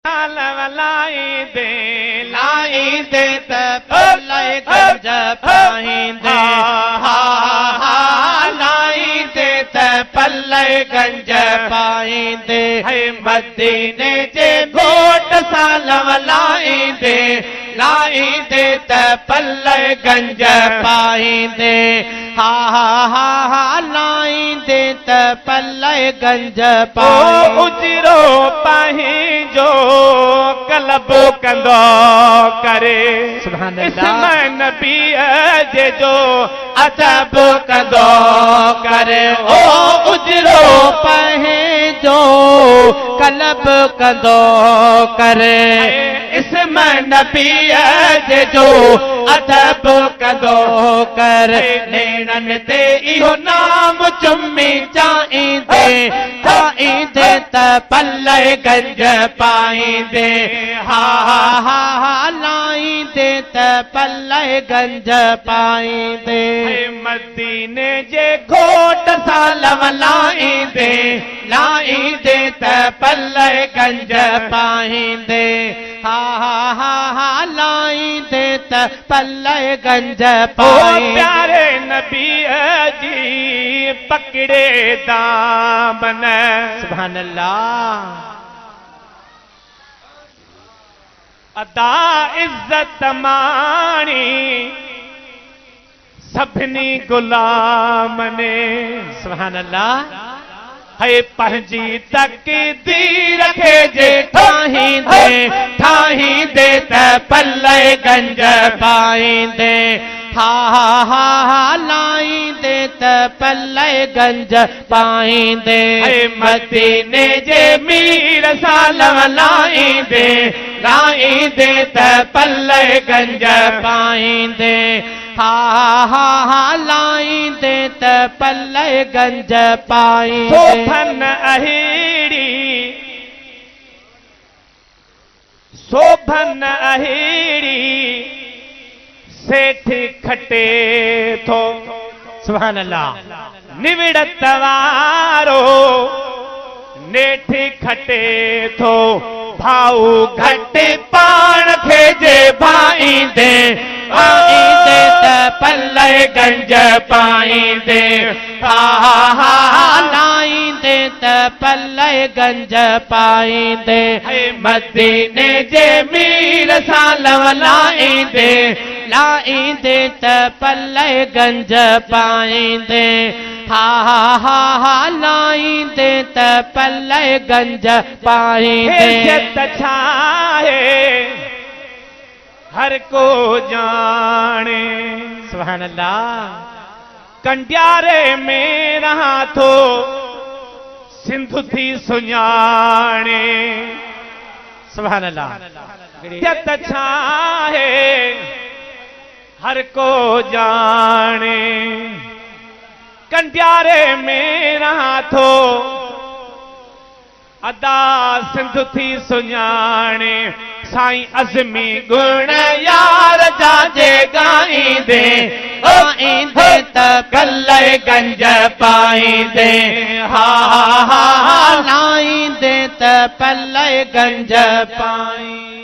लाईंदे लाईंदे त पल्ले गंज पाईंदे लाईंदे त पल्ले गंज पाईंदे मदीने जे घोट साल लाईंदे लाईंदे त पल्ले गंज पाईंदे लाईंदे त पल्ले गंज पाईंदे उजरो पंहिंजो कलब कंदो करे इसम नबीअ जे जो अदब कंदो करे ओ उजरो पंहिंजो कलब कंदो करे इसम नबीअ जे जो अदब कंदो करे नेणनि ते इहो नाम चुमी चाहींदे चाहींदे त पल्ले गंज पाईंदे लाईंदे त पल्ले गंज पाईंदे मदीने जे घोट साल लाईंदे लाईंदे त पल्ले गंज पाईंदे लाईंदे त पल्ले गंज पाईंदे प्यारे नबीअ जी पकड़े दामन सुभान अल्लाह अदा इज्जत माणी सभिनी गुलाम ने सुभान अल्लाह है पंहिंजी तकदीर खे जे ठाहींदे ठाहींदे त पल्ले गंज पाईंदे लाईंदे त पल्ले गंज पाईंदे मदीने जे मीर साल लाईंदे लाईंदे त पल्ले गंज पाईंदे लाईंदे त पल्ले गंज पाईंदे सोभन अहिड़ी सोभन अहिड़ी सेठ खटे थो सुभान अल्लाह निविड़त वारो नेठ खटे थो भाऊ घट पाण खे जे भाईंदे आईंदे त पल्ले गंज पाईंदे लाईंदे त पल्ले गंज पाईंदे मदीने जे मीर साल लाईंदे लाईंदे त पल्ले गंज पाईंदे लाईंदे त पल्ले गंज पाईंदे इज्जत छाहे हर को जाने सुभान अल्लाह कंडियारे में रहा थो सिंधु थी सुञाणे सुभान अल्लाह इज्जत छाहे हर को जाने कंडियारे में रहा थो अदा सिंधु थी सुञाणे साईं अज़मी गुण यार जाजे गाईंदे आईंदे त पल्ले गंज पाईंदे लाईंदे त पल्ले गंज पाईंदे।